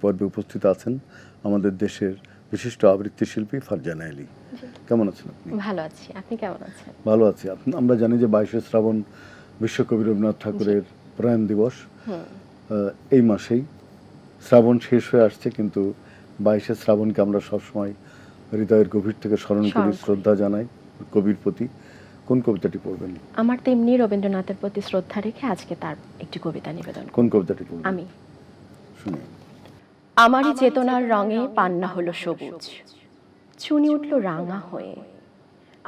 পর্বে উপস্থিত আছেন আমাদের দেশের বিশিষ্ট আবৃত্তি শিল্পী ফারজানা আলী। কেমন আছেন আপনি? ভালো আছি, আপনি কেমন আছেন? ভালো আছি। আমরা জানি যে 22শে শ্রাবণ বিশ্বকবি রবীন্দ্রনাথ ঠাকুরের প্রয়াণ দিবস। এই মাসেই শ্রাবণ শেষ হয়ে আসছে, কিন্তু 22শে শ্রাবণকে আমরা সবসময় হৃদয়ের গভীর থেকে স্মরণ করি, শ্রদ্ধা জানাই কবির প্রতি। কোন কবিতাটি পড়বেন? আমার তেমনি রবীন্দ্রনাথের প্রতি শ্রদ্ধা রেখে আজকে তার একটি কবিতা নিবেদন। কোন কবিতাটি পড়বেন? আমি শুনি। আমারই চেতনার রঙে পান্না হলো সবুজ, চুনি উঠল রাঙা হয়ে,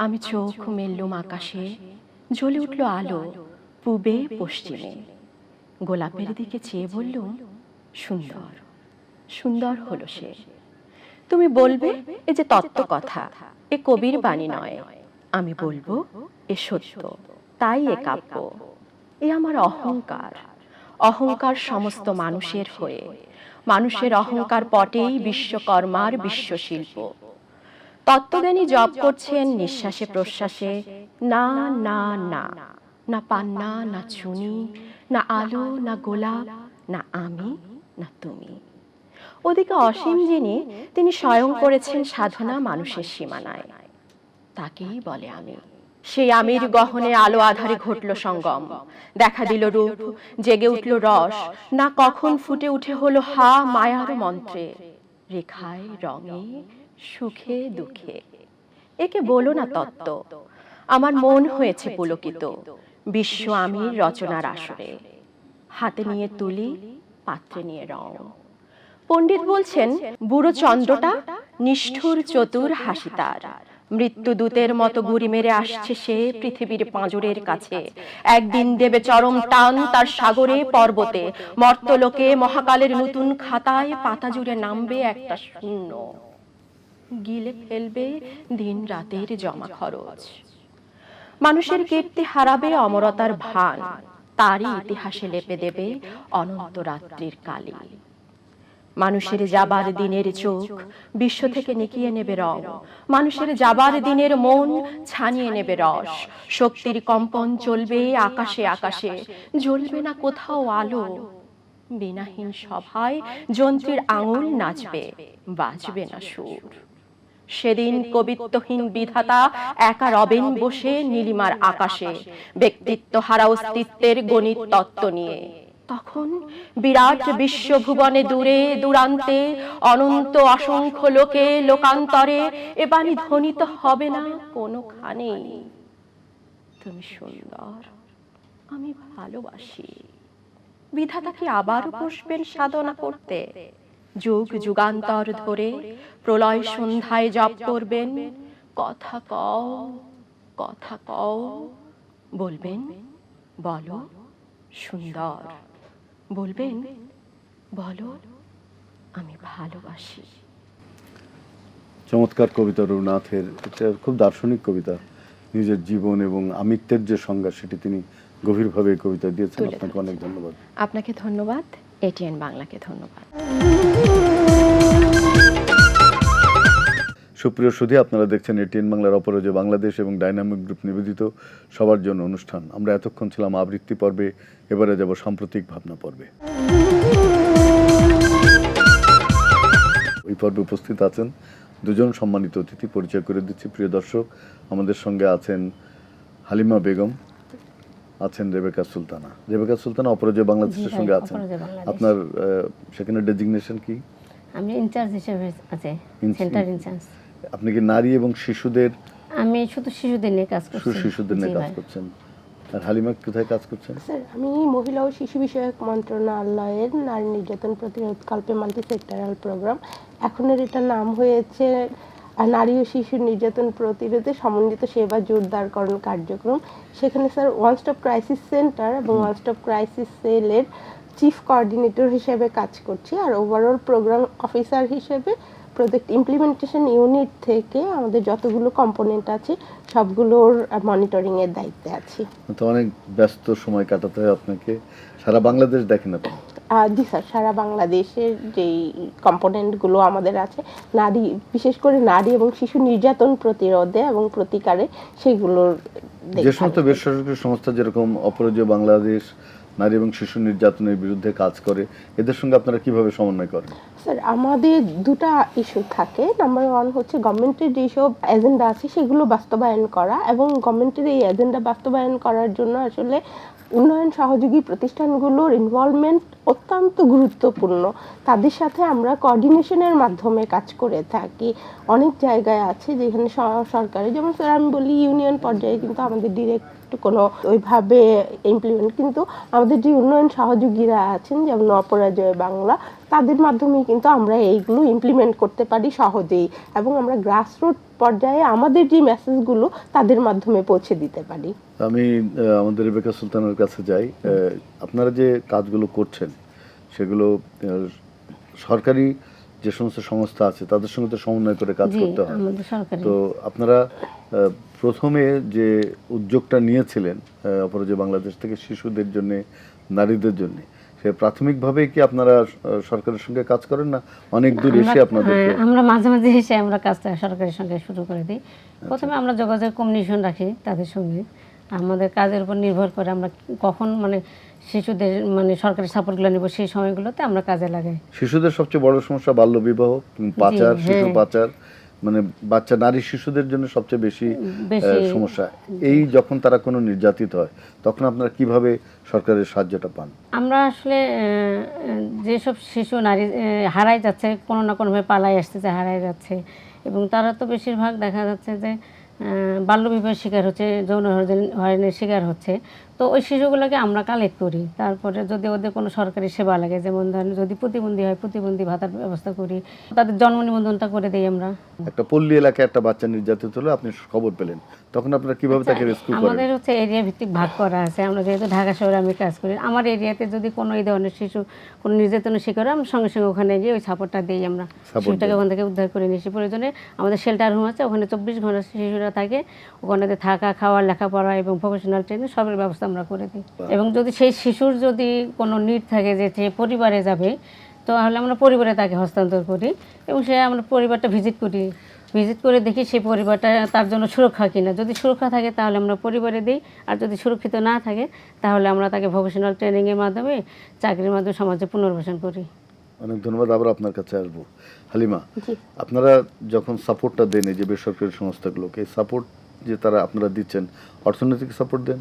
আমি চোখ মেললুম আকাশে, জ্বলে উঠল আলো পূবে পশ্চিমে, গোলাপের দিকে চেয়ে বললুম সুন্দর, সুন্দর হলো সে। তুমি বলবে এ যে তত্ত্ব কথা, এ কবির বাণী নয়, আমি বলবো এ সত্য, তাই এ কাব্য। এ আমার অহংকার, অহংকার সমস্ত মানুষের হয়ে, মানুষের অহংকার পটেই বিশ্বকর্মার বিশ্বশিল্প। তত্ত্বজ্ঞানী জপ করছেন নিঃশ্বাসে প্রশ্বাসে, না না না, না পান্না, না চুনি, না আলো, না গোলাপ, না আমি, না তুমি। ওদিকে অসীম যিনি, তিনি স্বয়ং করেছেন সাধনা মানুষের সীমানায়, তাকেই বলে আমি। সেই আমির গহনে আলো আধারে ঘটল সঙ্গম, দেখা দিল রূপ, জেগে উঠল রস, না কখন ফুটে উঠে হলো হা মায়ার মন্ত্রে, রেখায় রঙে সুখে দুঃখে। একে বলো না তত্ত্ব, আমার মন হয়েছে পুলকিত বিশ্ব আমির রচনার আসরে, হাতে নিয়ে তুলি, পাত্রে নিয়ে রং। পণ্ডিত বলছেন বুড়ো চন্দ্রটা নিষ্ঠুর চতুর হাসি তার, মৃত্যুদূতের মতো গুড়ি মেরে আসছে সে পৃথিবীর পাঁজরের কাছে, একদিন দেবে চরম টান তার সাগরে পর্বতে, মর্তলোকে মহাকালের নতুন খাতায় পাতা জুড়ে নামবে একটা শূন্য, গিলে ফেলবে দিন রাতের জমা খরচ। মানুষের কীর্তি হারাবে অমরতার ভান, তারই ইতিহাসে লেপে দেবে অনন্ত রাত্রির কালি। মানুষের যাবার দিনের চোখ বিশ্ব থেকে নিকিয়ে নেবে রং, মানুষের যাবার দিনের মন ছানিয়ে নেবে রস, শক্তির কম্পন চলবে আকাশে আকাশে, জ্বলবে না কোথাও আলো, বিনাহীন সভায় যন্ত্রীর আঙুল নাচবে, বাজবে না সুর। সেদিন কবিত্বহীন বিধাতা একা রবেন বসে নীলিমার আকাশে, ব্যক্তিত্ব হারা অস্তিত্বের গণিত তত্ত্ব নিয়ে। তখন বিরাট বিশ্বভুবনে দূরে দূরান্তে অনন্ত অসংখ্য লোকে লোকান্তরে এ বাণী ধ্বনিত হবে না কোনোখানে, তুমি সুন্দর, আমি ভালোবাসি। বিধাতা কি আবারও বসবেন সাধনা করতে, যুগ যুগান্তর ধরে প্রলয় সন্ধ্যায় জপ করবেন, কথা কও, কথা কও, বলবেন বলো সুন্দর, বলবেন বলো আমি ভালোবাসি। চমৎকার কবিতা রবীন্দ্রনাথের। এটা খুব দার্শনিক কবিতা, নিজের জীবন এবং আমিত্বের যে সংজ্ঞা সেটি তিনি গভীরভাবে এই কবিতা দিয়েছেন। আপনাকে অনেক ধন্যবাদ। আপনাকে ধন্যবাদ, এটিএন বাংলাকে ধন্যবাদ। সুপ্রিয় সুধী, আপনারা দেখছেন এটিএন বাংলার অপরাজয় বাংলাদেশ এবং ডাইনামিক গ্রুপ নিবেদিত সবার জন্য অনুষ্ঠান। আমরা এতক্ষণ ছিলাম আবৃত্তি পর্বে, এবারে যাব সাম্প্রতিক ভাবনা পর্বে। এই পর্বে উপস্থিত আছেন দুজন সম্মানিত অতিথি, পরিচয় করে দিচ্ছি প্রিয় দর্শক। আমাদের সঙ্গে আছেন হালিমা বেগম, আছেন রেবেকা সুলতানা। রেবেকা সুলতানা অপরাজয় বাংলাদেশের সঙ্গে আছেন। আপনার সেখানে ডেজিগনেশন কি? আমি ইনচার্জ হিসেবে আছে, সেন্টার ইনচার্জ। আপনি কি নারী এবং শিশুদের? আমি শুধু শিশুদের নিয়ে কাজ করছি। শিশুদের নিয়ে কাজ করছেন। আর হালিমা কোথায় কাজ করছেন? স্যার, আমি মহিলা ও শিশু বিষয়ক মন্ত্রণালয়ের নারী নির্যাতন প্রতিরোধ কল্পে মাল্টি সেক্টরাল প্রোগ্রাম, এখনের এটা নাম হয়েছে নারী ও শিশু নির্যাতন প্রতিরোধে সমন্বিত সেবা জোরদারকরণ কার্যক্রম। সেখানে sir one stop crisis centre এবং ওয়ান স্টপ ক্রাইসিস সেলের চিফ কোঅর্ডিনেটর হিসেবে কাজ করছি, আর ওভারঅল প্রোগ্রাম অফিসার হিসেবে প্রজেক্ট ইমপ্লিমেন্টেশন ইউনিট থেকে আমাদের যতগুলো কম্পোনেন্ট আছে সবগুলোর মনিটরিং এর দায়িত্বে আছি। তো অনেক ব্যস্ত সময় কাটাতে হয় আপনাকে। সারা বাংলাদেশ দেখেন আপনি? জি স্যার, সারা বাংলাদেশের যেই কম্পোনেন্টগুলো আমাদের আছে নারী, বিশেষ করে নারী এবং শিশু নির্যাতন প্রতিরোধে এবং প্রতিকারে, সেগুলোর যে সমস্ত বেসরকারি সংস্থা যেরকম অপরাজয় বাংলাদেশ, নারী এবং শিশু নির্যাতনের বিরুদ্ধে কাজ করে, এদের সঙ্গে আপনারা কিভাবে সমন্বয় করেন? স্যার আমাদের দুটা ইস্যু থাকে। নাম্বার ওয়ান হচ্ছে গভর্নমেন্টের যেসব এজেন্ডা আছে সেগুলো বাস্তবায়ন করা, এবং গভর্নমেন্টের এই এজেন্ডা বাস্তবায়ন করার জন্য আসলে উন্নয়ন সহযোগী প্রতিষ্ঠানগুলোর ইনভলভমেন্ট অত্যন্ত গুরুত্বপূর্ণ। তাদের সাথে আমরা কোঅর্ডিনেশনের মাধ্যমে কাজ করে থাকি। অনেক জায়গায় আছে যেখানে সরকারি, যেমন স্যার আমি বলি ইউনিয়ন পর্যায়ে কিন্তু আমাদের ডিরেক্ট কোনো ওইভাবে ইমপ্লিমেন্ট, কিন্তু আমাদের যে উন্নয়ন সহযোগীরা আছেন যেমন অপরাজয় বাংলা, তাদের মাধ্যমে কিন্তু আমরা এইগুলো ইমপ্লিমেন্ট করতে পারি সহজেই, এবং আমরা গ্রাসরুট পর্যায়ে আমাদের যে মেসেজগুলো তাদের মাধ্যমে পৌঁছে দিতে পারি। আমি আমাদের রেবেকা সুলতানের কাছে যাই। আপনারা যে কাজগুলো করছেন সেগুলো সরকারি যে সমস্ত সংস্থা আছে তাদের সঙ্গে তো সমন্বয় করে কাজ করতে হয়। তো আপনারা প্রথমে যে উদ্যোগটা নিয়েছিলেন অপরাজয় বাংলাদেশ থেকে শিশুদের জন্য, নারীদের জন্য, সে প্রাথমিকভাবে কি আপনারা সরকারের সঙ্গে কাজ করেন না অনেক দূর এসে আপনাদের? আমরা মাঝে মাঝে এসে আমরা কাজটা সরকারের সঙ্গে শুরু করে দিই। প্রথমে আমরা যোগাযোগ কমিউনিকেশন রাখি তাদের সঙ্গে, আমাদের কাজের উপর নির্ভর করে আমরা কখন মানে শিশুদের মানে সরকারি সাপোর্টগুলো নেব সেই সময়গুলোতে আমরা কাজে লাগাই। শিশুদের সবচেয়ে বড় সমস্যা বাল্যবিবাহ, পাচার, শিশু পাচার, মানে বাচ্চা নারী শিশুদের জন্য সবচেয়ে বেশি সমস্যা। এই যখন তারা কোনো নির্যাতিত হয় তখন আপনারা কিভাবে সরকারের সাহায্যটা পান? আমরা আসলে যেসব শিশু নারী হারাই যাচ্ছে, কোনো না কোনোভাবে পালাই আসতেছে, হারাই যাচ্ছে, এবং তারা তো বেশিরভাগ দেখা যাচ্ছে যে বাল্যবিবাহের শিকার হচ্ছে, যৌন হয়রানির শিকার হচ্ছে। তো ওই শিশুগুলোকে আমরা কালেক্ট করি, তারপরে যদি ওদের কোনো সরকারি সেবা লাগে, যেমন ধরেন যদি প্রতিবন্ধী হয় প্রতিবন্ধী ভাতার ব্যবস্থা করি, তাদের জন্ম নিবন্ধনটা করে দিই আমরা। একটা পল্লী এলাকায় একটা বাচ্চা নির্যাতিত হলো, আপনি খবর পেলেন, তখন আপনারা কিভাবে তাকে রেস্কিউ করেন? আমাদের হচ্ছে এরিয়া ভিত্তিক ভাগ করা আছে। আমরা যেহেতু ঢাকা শহরে আমি কাজ করি, আমার এরিয়াতে যদি কোনো এই ধরনের শিশু কোনো নির্যাতনের শিকার হয়, আমরা সঙ্গে সঙ্গে ওখানে গিয়ে ওই সাপোর্টটা দিই, আমরা শিশুটাকে ওখান থেকে উদ্ধার করে নিয়েছি। প্রয়োজনে আমাদের শেল্টার রুম আছে, ওখানে 24 ঘন্টা শিশুরা থাকে, ওখানে থাকা, খাওয়া, লেখাপড়া এবং প্রফেশনাল ট্রেনিং সবের ব্যবস্থা আমরা করে দিই। এবং যদি সেই শিশুর যদি কোনো নিড থাকে যে সে পরিবারে যাবে, তাহলে আমরা পরিবারে তাকে হস্তান্তর করি, এবং সে আমরা পরিবারটা ভিজিট করে দেখি সেই পরিবারটা তার জন্য সুরক্ষা কিনা। যদি সুরক্ষা থাকে তাহলে আমরা পরিবারে দিই, আর যদি সুরক্ষিত না থাকে তাহলে আমরা তাকে ভোকেশনাল ট্রেনিংয়ের মাধ্যমে, চাকরির মাধ্যমে সমাজে পুনর্বাসন করি। অনেক ধন্যবাদ। আবার আপনার কাছে আসবো। হালিমা, আপনারা যখন সাপোর্টটা দেন এই যে বেসরকারি সংস্থাগুলোকে, সাপোর্ট যে তারা আপনারা দিচ্ছেন, অর্থনৈতিক সাপোর্ট দেন?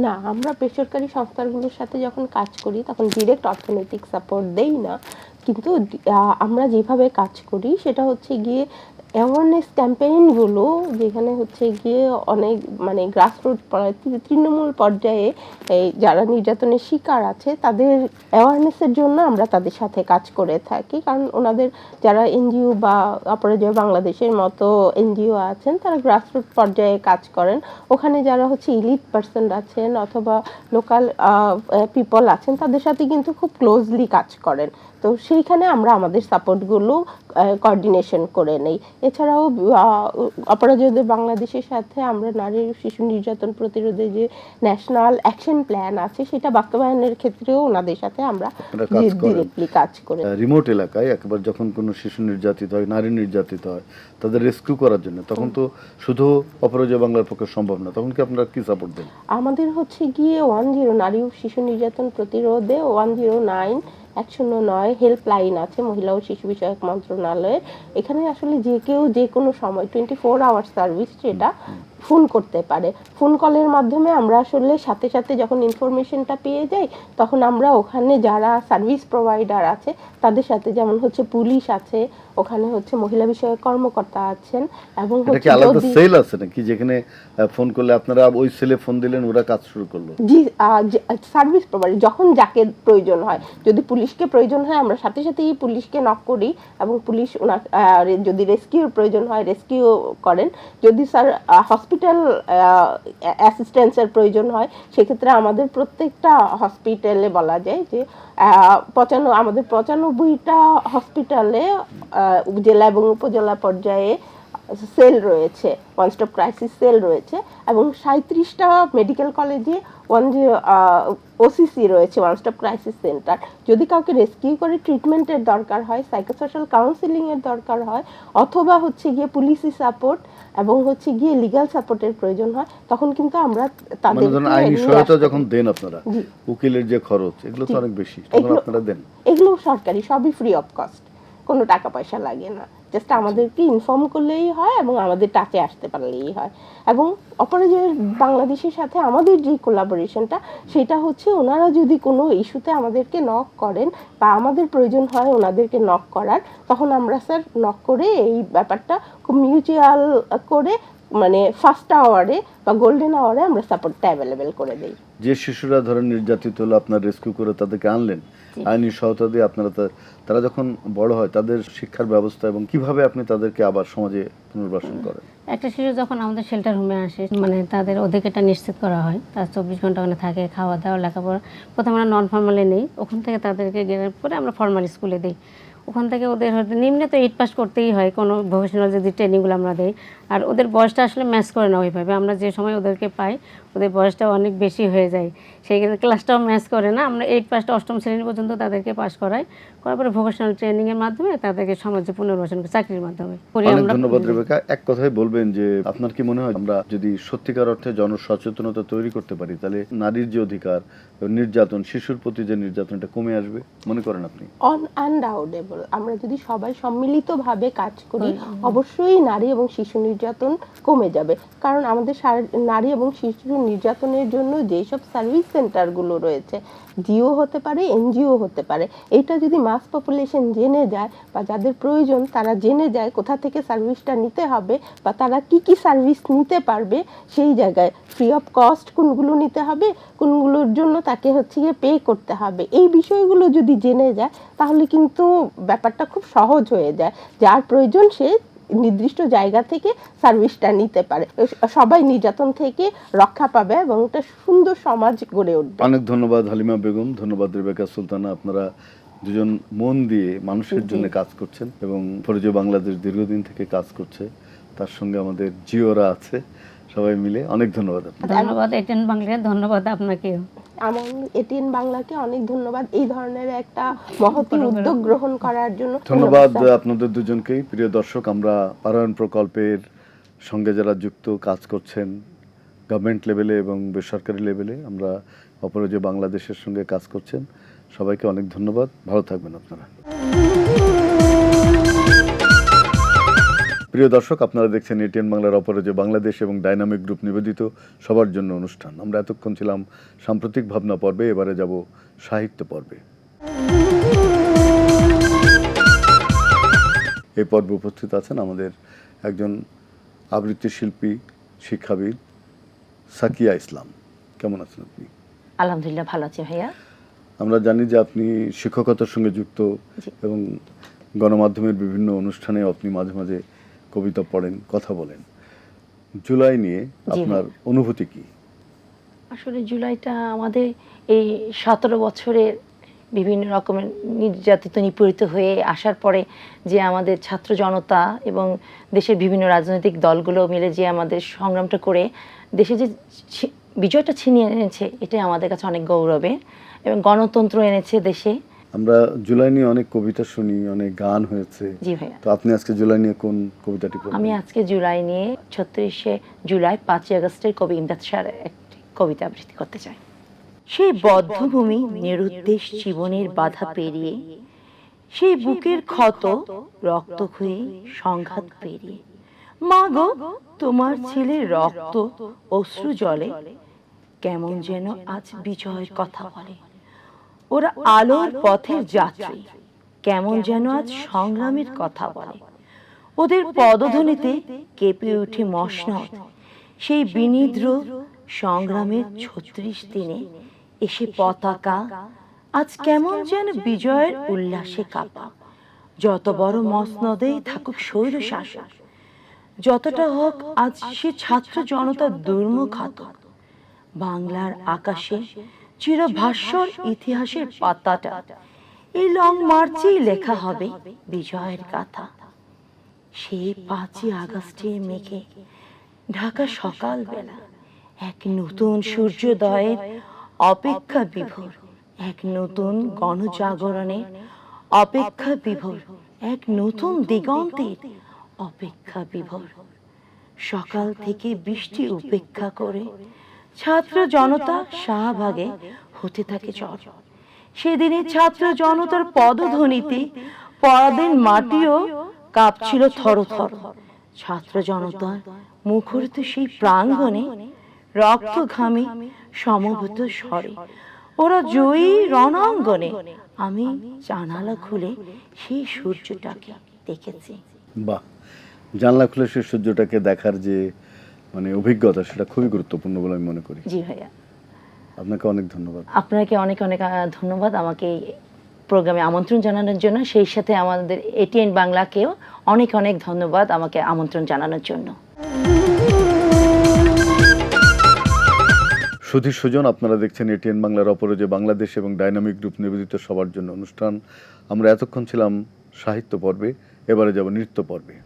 না, আমরা বেসরকারি সংস্থাগুলোর সাথে যখন কাজ করি তখন ডিরেক্ট অর্থনৈতিক সাপোর্ট দেই না, কিন্তু আমরা যেভাবে কাজ করি সেটা হচ্ছে গিয়ে অ্যাওয়ারনেস ক্যাম্পেইনগুলো, যেখানে হচ্ছে গিয়ে অনেক মানে গ্রাসরুট তৃণমূল পর্যায়ে এই যারা নির্যাতনের শিকার আছে তাদের অ্যাওয়ারনেসের জন্য আমরা তাদের সাথে কাজ করে থাকি। কারণ ওনাদের যারা এনজিও বা অপরাজয় বাংলাদেশের মতো এনজিও আছেন তারা গ্রাসরুট পর্যায়ে কাজ করেন, ওখানে যারা হচ্ছে ইলিট পার্সন আছেন অথবা লোকাল পিপল আছেন তাদের সাথে কিন্তু খুব ক্লোজলি কাজ করেন। তো সেইখানে আমরা আমাদের সাপোর্টগুলো কোঅর্ডিনেশন করে নেই। এছাড়াও অপরাজয়দের বাংলাদেশের সাথে আমরা নারী শিশু নির্যাতন প্রতিরোধে যে ন্যাশনাল অ্যাকশন প্ল্যান আছে সেটা বাস্তবায়নের ক্ষেত্রেও ওনাদের সাথে আমরা ডিরেক্টলি কাজ করে। রিমোট এলাকায় একবার যখন কোনো শিশু নির্যাতিত হয়, নারী নির্যাতিত হয়, তাদের রেস্কিউ করার জন্য তখন তো শুধু অপরাজয় বাংলার পক্ষে সম্ভব না, তখন কি আপনারা কি সাপোর্ট দেন? আমাদের হচ্ছে গিয়ে 10 নারী ও শিশু নির্যাতন প্রতিরোধে 109 হেল্পলাইন আছে মহিলা ও শিশু বিষয়ক মন্ত্রণালয়ের। এখানে আসলে যে কেউ যে কোনো সময় 24 আওয়ার সার্ভিস সেটা ফোন করতে পারে। ফোন কলের মাধ্যমে আমরা আসলে সাথে সাথে যখন ইনফরমেশনটা পেয়ে যাই তখন আমরা ওখানে যারা সার্ভিস প্রোভাইডার আছে তাদের সাথে, যেমন হচ্ছে পুলিশ আছে, ওখানে হচ্ছে মহিলা বিষয়ক কর্মকর্তা আছেন, এবং হচ্ছে আলাদা সেল আছে নাকি যেখানে ফোন করলে আপনারা ওই সেলে ফোন দিলেন ওরা কাজ শুরু করলো? জি, সার্ভিস প্রোভাইডার যখন যাকে প্রয়োজন হয়, যদি পুলিশকে প্রয়োজন হয় আমরা সাথে সাথেই পুলিশকে নক করি এবং পুলিশ ওনার যদি রেস্কিউর প্রয়োজন হয় রেস্কিউ করেন। যদি স্যার হসপিটাল অ্যাসিস্ট্যান্সের প্রয়োজন হয় সেক্ষেত্রে আমাদের প্রত্যেকটা হসপিটালে বলা যায় যে আমাদের 95টা হসপিটালে জেলা এবং উপজেলা পর্যায়ে সেল রয়েছে, ওয়ান স্টপ ক্রাইসিস সেল রয়েছে, এবং 37টা মেডিকেল কলেজে ওসিসি রয়েছে, ওয়ান স্টপ ক্রাইসিস সেন্টার। যদি কাউকে রেস্কিউ করে ট্রিটমেন্টের দরকার হয়, সাইকোসোশ্যাল কাউন্সিলিংয়ের দরকার হয়, অথবা হচ্ছে গিয়ে পুলিশি সাপোর্ট এবং হচ্ছে গিয়ে লিগ্যাল সাপোর্টের প্রয়োজন হয়, তখন কিন্তু আমরা মানে ধরুন আইনি সহায়তা যখন দেন আপনারা, উকিলের যে খরচ এগুলো তো অনেক বেশি, তখন আপনারা দেন? এগুলো সরকারি, সবই ফ্রি অফ কস্ট, কোনো টাকা পয়সা লাগে না, জাস্ট আমাদেরকে ইনফর্ম করলেই হয় এবং আমাদের টাচে আসতে পারলেই হয়। এবং অপরাজয় বাংলাদেশের সাথে আমাদের যে কোলাবোরেশনটা, সেটা হচ্ছে ওনারা যদি কোনো ইস্যুতে আমাদেরকে নক করেন বা আমাদের প্রয়োজন হয় ওনাদেরকে নক করার, তখন আমরা স্যার নক করে এই ব্যাপারটা খুব মিউচুয়াল করে, মানে ফার্স্ট আওয়ারে বা গোল্ডেন আওয়ারে আমরা সাপোর্টটা অ্যাভেলেবেল করে দিই। যে শিশুরা ধরেন নির্যাতিত হলো, আপনার রেস্কিউ করে তাদেরকে আনলেন, আইনি সহায়তা দিয়ে আপনারা তারা যখন বড় হয় তাদের শিক্ষার ব্যবস্থা এবং কিভাবে আপনি তাদেরকে আবার সমাজে পুনর্বাসন করেন? একটা শিশু যখন আমাদের শেল্টার হোমে আসে, মানে তাদের অধিকারটা নিশ্চিত করা হয়, তার 24 ঘন্টা ওখানে থাকে, খাওয়া দাওয়া, লেখাপড়া। প্রথমে আমরা নন ফর্মালে নেই, ওখান থেকে তাদেরকে গ্রেড করে আমরা ফর্মাল স্কুলে দিই। ওখান থেকে ওদের হয়তো নিম্নে তো 8 পাস করতেই হয়, কোনো ভোকেশনাল যদি ট্রেনিংগুলো আমরা দিই। আর ওদের বয়সটা আসলে ম্যাচ করে না ওইভাবে, আমরা যে সময় ওদেরকে পাই ওদের বয়সটা অনেক বেশি হয়ে যায়, সেই ক্ষেত্রে ক্লাসটাও ম্যাচ করে না। আমরা 8 পাসটা 8ম শ্রেণী পর্যন্ত তাদেরকে পাস করাই, করার পরে ভোকেশনাল ট্রেনিংয়ের মাধ্যমে তাদেরকে সমাজে পুনর্বাসন চাকরির মাধ্যমে করি অনেক আমরা। ধন্যবাদ রেবেকা। এক কথায় বলবেন যে আপনার কি মনে হয় আমরা যদি সত্যিকার অর্থে জনসচেতনতা তৈরি করতে পারি, তাহলে নারীর যে অধিকার, নির্যাতন, শিশুর প্রতি যে নির্যাতনটা কমে আসবে মনে করেন আপনি? আনডাউটেবল, আমরা যদি সবাই সম্মিলিতভাবে কাজ করি, অবশ্যই নারী এবং শিশু নির্যাতন কমে যাবে। কারণ আমাদের নারী এবং শিশু নির্যাতনের জন্য যেসব সার্ভিস সেন্টারগুলো রয়েছে, জিও হতে পারে, এনজিও হতে পারে, এটা যদি মাস পপুলেশন জেনে যায় বা যাদের প্রয়োজন তারা জেনে যায় কোথা থেকে সার্ভিসটা নিতে হবে বা তারা কি কি সার্ভিস নিতে পারবে, সেই জায়গায় ফ্রি অফ কস্ট কোনগুলো নিতে হবে, কোনগুলোর জন্য তাকে হচ্ছে গিয়ে পে করতে হবে, এই বিষয়গুলো যদি জেনে যায় তাহলে কিন্তু ব্যাপারটা খুব সহজ হয়ে যায়। যার প্রয়োজন সে নির্দিষ্ট জায়গা থেকে সার্ভিসটা নিতে পারে, সবাই নির্যাতন থেকে রক্ষা পাবে এবং একটা সুন্দর সমাজ গড়ে উঠবে। অনেক ধন্যবাদ হালিমা বেগম, ধন্যবাদ রেবেকা সুলতানা। আপনারা দুজন মন দিয়ে মানুষের জন্য কাজ করছেন এবং অপরাজয় বাংলাদেশ দীর্ঘদিন থেকে কাজ করছে, তার সঙ্গে আমাদের জিওরা আছে, সবাই মিলে অনেক ধন্যবাদ আপনাকে। ধন্যবাদ এটিএন বাংলাকে, ধন্যবাদ আপনাকে। আমার এটিএন বাংলাকে অনেক ধন্যবাদ এই ধরনের একটা মহতী উদ্যোগ গ্রহণ করার জন্য। ধন্যবাদ আপনাদের দুজনকেই। প্রিয় দর্শক, আমরা পারায়ণ প্রকল্পের সঙ্গে যারা যুক্ত কাজ করছেন গভর্নমেন্ট লেভেলে এবং বেসরকারি লেভেলে, আমরা অপরাজয় বাংলাদেশের সঙ্গে কাজ করছেন, সবাইকে অনেক ধন্যবাদ। ভালো থাকবেন আপনারা। প্রিয় দর্শক, আপনারা দেখছেন এটিএন বাংলার অপরাজয় বাংলাদেশ এবং ডাইনামিক গ্রুপ নিবেদিত সবার জন্য অনুষ্ঠান। আমরা এতক্ষণ ছিলাম সাম্প্রতিক ভাবনা পর্বে, এবারে যাব সাহিত্য পর্বে। এই পর্বে উপস্থিত আছেন আমাদের একজন আবৃত্তি শিল্পী, শিক্ষাবিদ সাকিয়া ইসলাম। কেমন আছেন আপনি? আলহামদুলিল্লাহ ভালো আছি ভাইয়া। আমরা জানি যে আপনি শিক্ষকতার সঙ্গে যুক্ত এবং গণমাধ্যমের বিভিন্ন অনুষ্ঠানে আপনি মাঝে মাঝে কবিতা পড়েন, কথা বলেন। জুলাই নিয়ে আপনার অনুভূতি কি? আসলে জুলাইটা আমাদের এই 17 বছরের বিভিন্ন রকমের নির্যাতিত নিপীড়িত হয়ে আসার পরে যে আমাদের ছাত্র জনতা এবং দেশের বিভিন্ন রাজনৈতিক দলগুলো মিলে যে আমাদের সংগ্রামটা করে দেশে যে বিজয়টা ছিনিয়ে এনেছে, এটাই আমাদের কাছে অনেক গৌরবের এবং গণতন্ত্র এনেছে দেশে। আমরা জুলাই নিয়ে অনেক কবিতা শুনি, অনেক গান হয়েছে। জি ভাইয়া। তো আপনি আজকে জুলাই নিয়ে কোন কবিতাটি পড়বেন? আমি আজকে জুলাই নিয়ে 36শে জুলাই 5ই আগস্টের কবি ইমদাদ শাহর একটি কবিতা আবৃত্তি করতে চাই। সেই বদ্ধভূমি নিরুদ্দেশ জীবনের বাধা পেরিয়ে, সেই বুকের ক্ষত রক্ত হয়ে সংঘাত পেরিয়ে, মা গো তোমার ছেলের রক্ত অশ্রু জলে, কেমন যেন আজ বিজয়ের কথা বলে। ওরা আলোর পথের যাত্রী, কেমন যেন আজ সংগ্রামের কথা বলে। ওদের পদধ্বনিতে কেঁপে উঠে মসনদ, সেই বিনিদ্র সংগ্রামের 36 দিনে এসে পতাকা আজ কেমন যেন বিজয়ের উল্লাসে কাঁপা। যত বড় মসনদেই থাকুক স্বৈর শাসক, যতটা হোক আজ সে ছাত্র জনতার দুর্মুখ হাতক, বাংলার আকাশে চিরভাস্বর ইতিহাসের পাতাটা এই লং মার্চেই লেখা হবে বিজয়ের গাথা। সেই 5ই আগস্টের মেঘে ঢাকা সকালবেলা এক নতুন সূর্যোদয়ের অপেক্ষা বিভোর, এক নতুন গণজাগরণের অপেক্ষা বিভোর, এক নতুন দিগন্তের অপেক্ষা বিভোর। সকাল থেকে বৃষ্টি উপেক্ষা করে ছাত্র জনতা শাহবাগে হতে থাকে জড়। সেদিনে ছাত্র জনতার পদধ্বনিতে পরাধীন মাটিও কাঁপছিল থরথর। ছাত্র জনতার মুখরিত সেই প্রাঙ্গণে রক্ত ঘামে সমবেত স্বরে ওরা জয়ী রণাঙ্গনে। আমি জানালা খুলে সেই সূর্যটাকে দেখেছি। বাহ, জানলা খুলে সেই সূর্যটাকে দেখার যে মানে অভিজ্ঞতা, সেটা খুবই গুরুত্বপূর্ণ বলে আমি মনে করি। জি ভাইয়া, আপনাকে অনেক ধন্যবাদ। আপনাকে অনেক অনেক ধন্যবাদ আমাকে এই প্রোগ্রামে আমন্ত্রণ জানানোর জন্য। সেই সাথে আমাদের এটিএন বাংলাকেও অনেক অনেক ধন্যবাদ আমাকে আমন্ত্রণ জানানোর জন্য। সুধীর সুজন, আপনারা দেখছেন এটিএন বাংলার অপরাজয় বাংলাদেশ এবং ডাইনামিক গ্রুপ নিবেদিত সবার জন্য অনুষ্ঠান। আমরা এতক্ষণ ছিলাম সাহিত্য পর্বে, এবারে যাব নৃত্য পর্বে।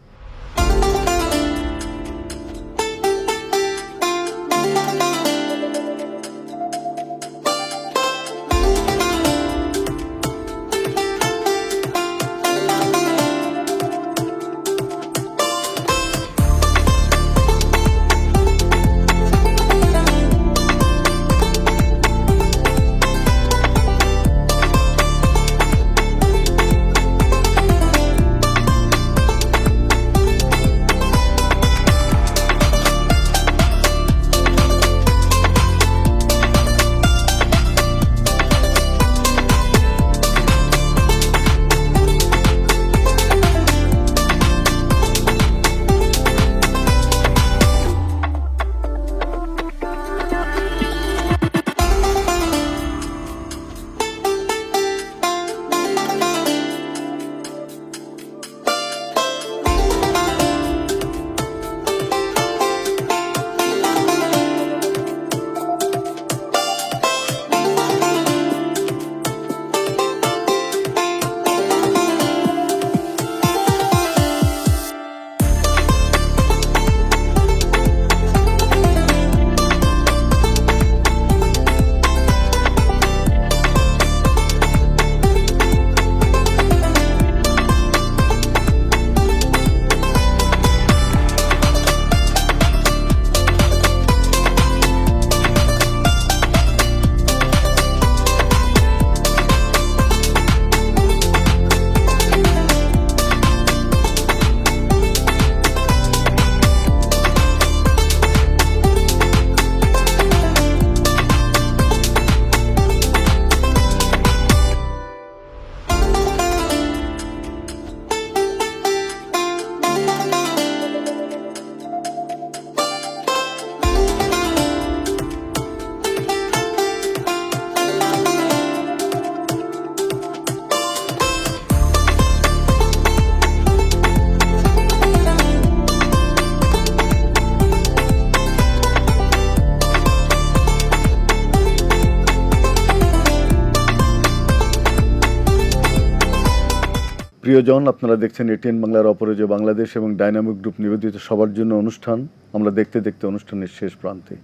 প্রিয়জন, আপনারা দেখছেন এটিএন বাংলার অপরাজয় বাংলাদেশ এবং ডাইনামিক গ্রুপ নিবেদিত সবার জন্য অনুষ্ঠান। আমরা দেখতে দেখতে অনুষ্ঠানের শেষ প্রান্তে।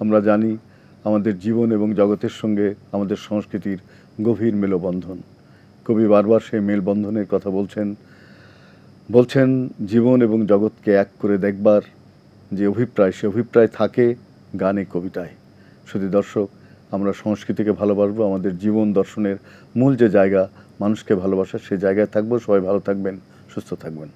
আমরা জানি আমাদের জীবন এবং জগতের সঙ্গে আমাদের সংস্কৃতির গভীর মেলবন্ধন। কবি বারবার সেই মেলবন্ধনের কথা বলছেন জীবন এবং জগৎকে এক করে দেখবার যে অভিপ্রায়, সে অভিপ্রায় থাকে গানে, কবিতায়। শুধু দর্শক, আমরা সংস্কৃতিকে ভালোবাসবো, আমাদের জীবন দর্শনের মূল যে জায়গা মানুষকে ভালোবাসা, সেই জায়গায় থাকবো। সবাই ভালো থাকবেন, সুস্থ থাকবেন।